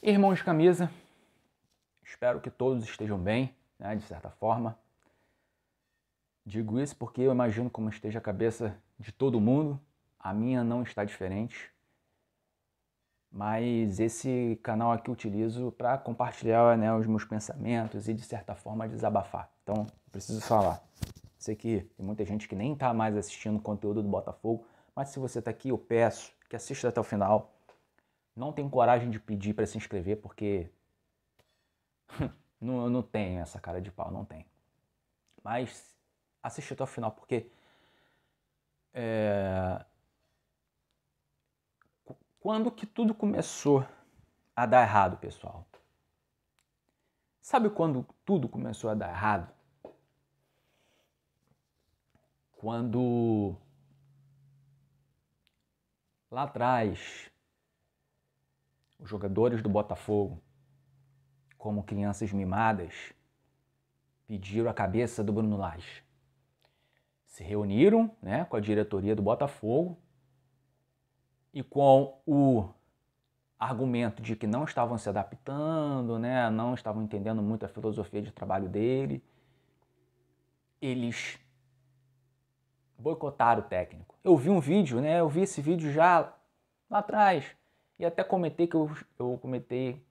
Irmãos de camisa, espero que todos estejam bem, né, de certa forma. Digo isso porque eu imagino como esteja a cabeça de todo mundo. A minha não está diferente. Mas esse canal aqui eu utilizo para compartilhar, né, os meus pensamentos e de certa forma desabafar. Então, preciso falar. Sei que tem muita gente que nem está mais assistindo o conteúdo do Botafogo, mas se você está aqui, eu peço que assista até o final. Não tenho coragem de pedir para se inscrever porque não tem essa cara de pau, não tem. Mas assiste até o final porque quando que tudo começou a dar errado, pessoal? Sabe quando tudo começou a dar errado? Quando lá atrás os jogadores do Botafogo, como crianças mimadas, pediram a cabeça do Bruno Lage. Se reuniram, né, com a diretoria do Botafogo e com o argumento de que não estavam se adaptando, né, não estavam entendendo muito a filosofia de trabalho dele, eles boicotaram o técnico. Eu vi um vídeo, né, eu vi esse vídeo já lá atrás e até comentei que eu comentei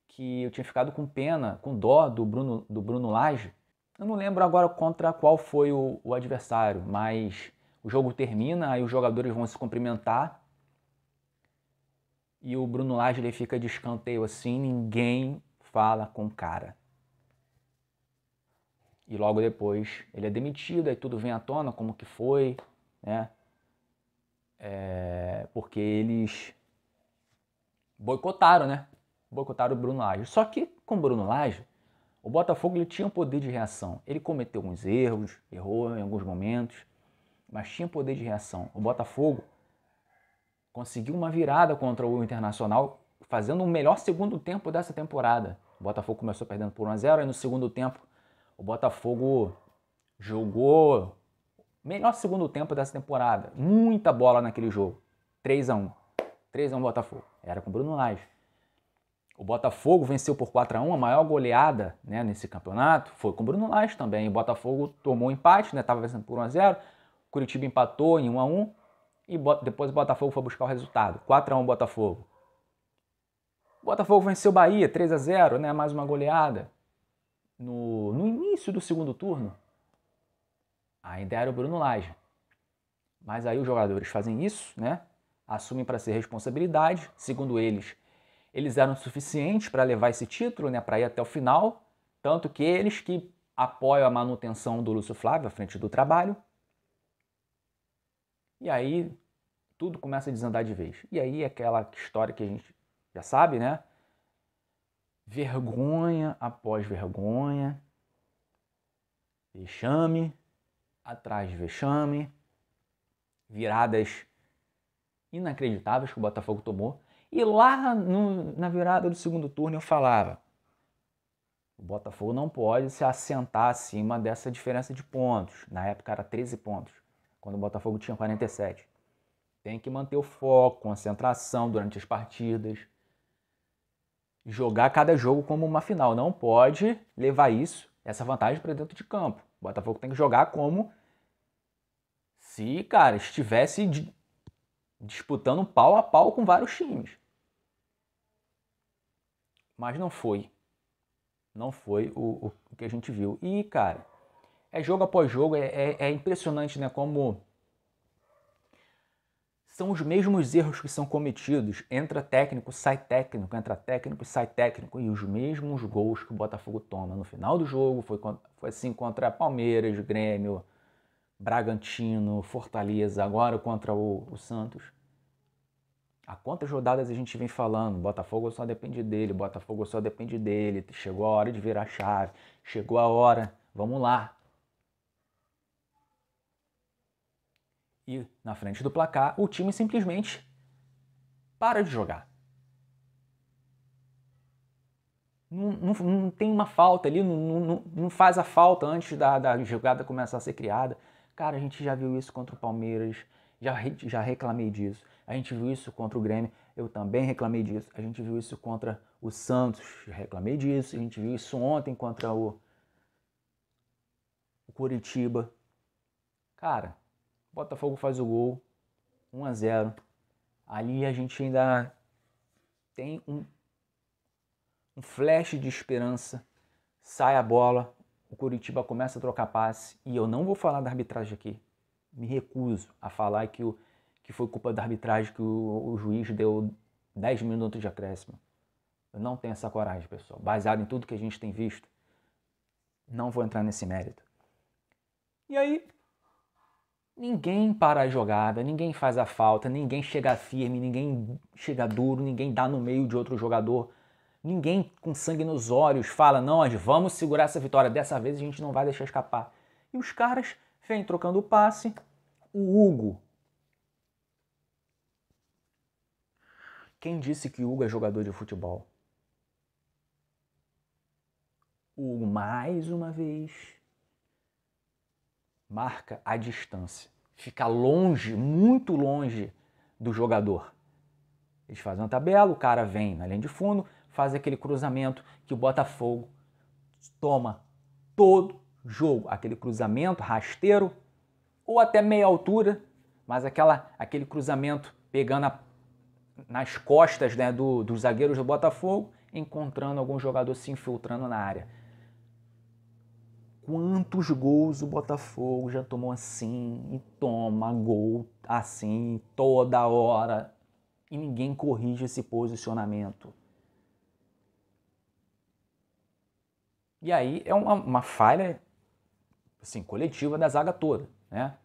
que eu tinha ficado com pena, com dó do Bruno Lage. Eu não lembro agora contra qual foi o adversário, mas o jogo termina, aí os jogadores vão se cumprimentar e o Bruno Lage ele fica de escanteio assim, ninguém fala com o cara. E logo depois ele é demitido, aí tudo vem à tona como que foi, né? Porque eles boicotaram, né? Boicotaram o Bruno Lage. Só que com o Bruno Lage, o Botafogo ele tinha um poder de reação. Ele cometeu alguns erros, errou em alguns momentos, mas tinha poder de reação. O Botafogo conseguiu uma virada contra o Internacional, fazendo o melhor segundo tempo dessa temporada. O Botafogo começou perdendo por 1-0, aí no segundo tempo o Botafogo jogou o melhor segundo tempo dessa temporada. Muita bola naquele jogo. 3-1. 3-1 Botafogo. Era com o Bruno Lage. O Botafogo venceu por 4-1, a maior goleada, né, nesse campeonato foi com o Bruno Lage também. O Botafogo tomou um empate, né, estava vencendo por 1-0. O Curitiba empatou em 1-1 e depois o Botafogo foi buscar o resultado. 4-1 Botafogo. O Botafogo venceu o Bahia 3-0, né, mais uma goleada. No início do segundo turno, ainda era o Bruno Lage. Mas aí os jogadores fazem isso, né, assumem para ser responsabilidade. Segundo eles eram suficientes para levar esse título, né, para ir até o final, tanto que eles que apoiam a manutenção do Lúcio Flávio à frente do trabalho. E aí tudo começa a desandar de vez. E aí aquela história que a gente já sabe, né? Vergonha após vergonha, vexame atrás de vexame, viradas inacreditáveis que o Botafogo tomou. E lá na virada do segundo turno eu falava, o Botafogo não pode se assentar acima dessa diferença de pontos. Na época era 13 pontos, quando o Botafogo tinha 47. Tem que manter o foco, concentração durante as partidas. Jogar cada jogo como uma final. Não pode levar essa vantagem para dentro de campo. O Botafogo tem que jogar como se, cara, estivesse disputando pau a pau com vários times. Mas não foi. Não foi o que a gente viu. E, cara, jogo após jogo, é impressionante, né? Como são os mesmos erros que são cometidos. Entra técnico, sai técnico, entra técnico, sai técnico. E os mesmos gols que o Botafogo toma no final do jogo. Foi assim contra Palmeiras, Grêmio, Bragantino, Fortaleza, agora contra o Santos. Há quantas rodadas a gente vem falando? Botafogo só depende dele, Botafogo só depende dele. Chegou a hora de virar a chave, chegou a hora, vamos lá. E na frente do placar, o time simplesmente para de jogar. Não tem uma falta ali, não faz a falta antes da jogada começar a ser criada. Cara, a gente já viu isso contra o Palmeiras, já reclamei disso. A gente viu isso contra o Grêmio. eu também reclamei disso. A gente viu isso contra o Santos, reclamei disso. A gente viu isso ontem contra o Coritiba. Cara, o Botafogo faz o gol, 1-0. Ali a gente ainda tem um flash de esperança. Sai a bola, o Coritiba começa a trocar passe. E eu não vou falar da arbitragem aqui. Me recuso a falar que foi culpa da arbitragem, que o juiz deu 10 minutos de acréscimo. Eu não tenho essa coragem, pessoal. Baseado em tudo que a gente tem visto, não vou entrar nesse mérito. E aí, ninguém para a jogada, ninguém faz a falta, ninguém chega firme, ninguém chega duro, ninguém dá no meio de outro jogador. Ninguém com sangue nos olhos fala, não, nós vamos segurar essa vitória, dessa vez a gente não vai deixar escapar. E os caras vêm trocando o passe. O Hugo. Quem disse que o Hugo é jogador de futebol? O Hugo, mais uma vez, marca a distância. Fica longe, muito longe do jogador. Eles fazem uma tabela, o cara vem na linha de fundo, faz aquele cruzamento que o Botafogo toma todo jogo. Aquele cruzamento rasteiro ou até meia altura, mas aquele cruzamento pegando nas costas, né, dos zagueiros do Botafogo, encontrando algum jogador se infiltrando na área. Quantos gols o Botafogo já tomou assim e toma gol assim toda hora e ninguém corrige esse posicionamento? E aí é uma falha assim, coletiva da zaga toda, né?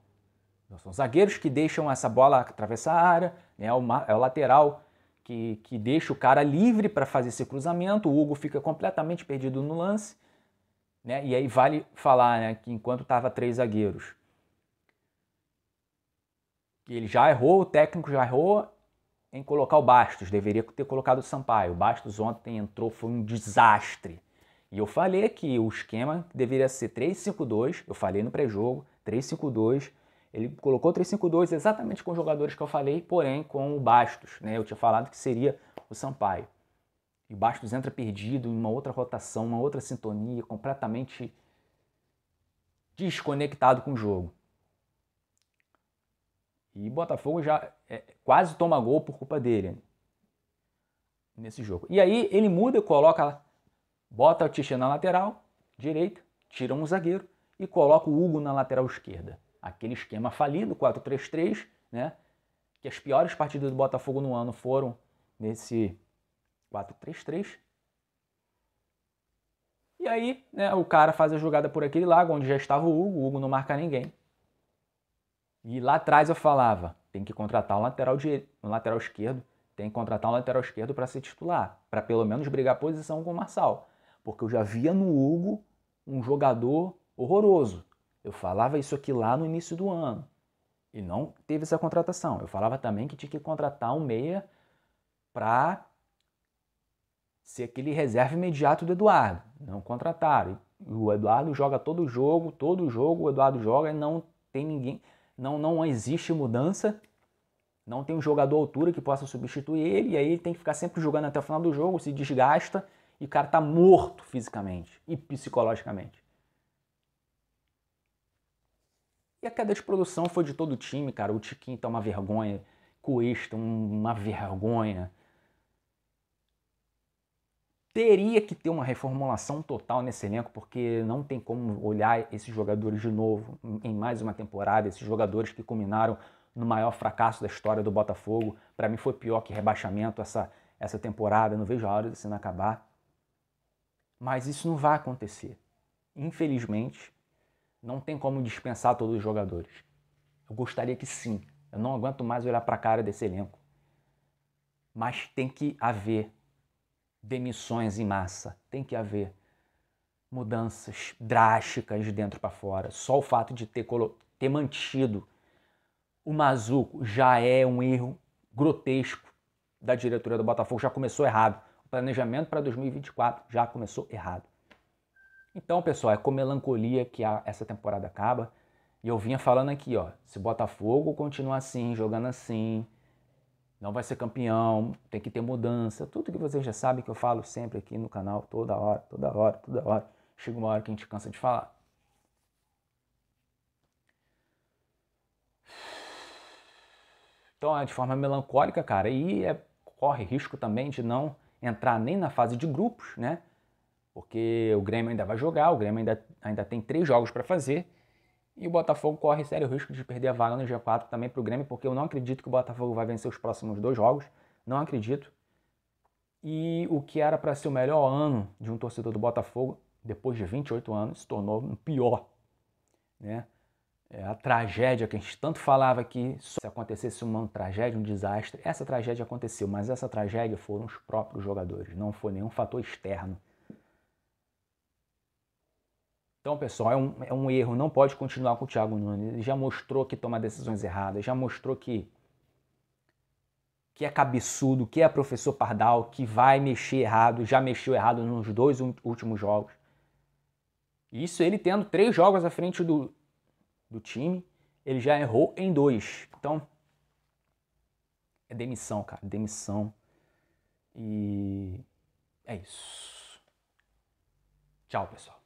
São zagueiros que deixam essa bola atravessar a área, né? É o lateral que deixa o cara livre para fazer esse cruzamento, o Hugo fica completamente perdido no lance, né? E aí vale falar, né, que enquanto estava 3 zagueiros, ele já errou, o técnico já errou em colocar o Bastos, deveria ter colocado o Sampaio. O Bastos ontem entrou, foi um desastre. E eu falei que o esquema deveria ser 3-5-2, eu falei no pré-jogo, 3-5-2. Ele colocou 3-5-2 exatamente com os jogadores que eu falei, porém com o Bastos, né? Eu tinha falado que seria o Sampaio. E o Bastos entra perdido em uma outra rotação, uma outra sintonia, completamente desconectado com o jogo. E o Botafogo já quase toma gol por culpa dele nesse jogo. E aí ele muda e bota o Tietchan na lateral direita, tira um zagueiro e coloca o Hugo na lateral esquerda. Aquele esquema falido, 4-3-3, né? Que as piores partidas do Botafogo no ano foram nesse 4-3-3. E aí, né, o cara faz a jogada por aquele lado, onde já estava o Hugo não marca ninguém. E lá atrás eu falava, tem que contratar um lateral esquerdo, tem que contratar um lateral esquerdo para ser titular, para pelo menos brigar a posição com o Marçal. Porque eu já via no Hugo um jogador horroroso. Eu falava isso aqui lá no início do ano. E não teve essa contratação. Eu falava também que tinha que contratar um meia para ser aquele reserva imediato do Eduardo. Não contrataram. O Eduardo joga todo jogo o Eduardo joga e não tem ninguém, não existe mudança, não tem um jogador à altura que possa substituir ele, e aí ele tem que ficar sempre jogando até o final do jogo, se desgasta, e o cara tá morto fisicamente e psicologicamente. E a queda de produção foi de todo o time, cara. O Tiquinho tá uma vergonha, Cuesta uma vergonha. Teria que ter uma reformulação total nesse elenco, porque não tem como olhar esses jogadores de novo em mais uma temporada, esses jogadores que culminaram no maior fracasso da história do Botafogo. Para mim foi pior que rebaixamento essa temporada, não vejo a hora desse não acabar. Mas isso não vai acontecer. Infelizmente, não tem como dispensar todos os jogadores. Eu gostaria que sim. Eu não aguento mais olhar para a cara desse elenco. Mas tem que haver demissões em massa, tem que haver mudanças drásticas de dentro para fora. Só o fato de ter mantido o Mazuco já é um erro grotesco da diretoria do Botafogo, já começou errado. O planejamento para 2024 já começou errado. Então, pessoal, é com melancolia que essa temporada acaba. E eu vinha falando aqui, ó, se o Botafogo continuar assim, jogando assim, não vai ser campeão, tem que ter mudança, tudo que vocês já sabem que eu falo sempre aqui no canal, toda hora, toda hora, toda hora. Chega uma hora que a gente cansa de falar. Então é de forma melancólica, cara, e corre risco também de não entrar nem na fase de grupos, né? Porque o Grêmio ainda vai jogar, o Grêmio ainda tem 3 jogos para fazer, e o Botafogo corre sério risco de perder a vaga no G4 também para o Grêmio, porque eu não acredito que o Botafogo vai vencer os próximos 2 jogos, não acredito. E o que era para ser o melhor ano de um torcedor do Botafogo, depois de 28 anos, se tornou um pior, né? A tragédia que a gente tanto falava que se acontecesse uma tragédia, um desastre, essa tragédia aconteceu, mas essa tragédia foram os próprios jogadores, não foi nenhum fator externo. Então, pessoal, é um erro, não pode continuar com o Thiago Nunes. Ele já mostrou que toma decisões erradas, já mostrou que é cabeçudo, que é professor Pardal, que vai mexer errado, já mexeu errado nos 2 últimos jogos. Isso ele tendo 3 jogos à frente do time, ele já errou em 2. Então, é demissão, cara, demissão. E é isso. Tchau, pessoal.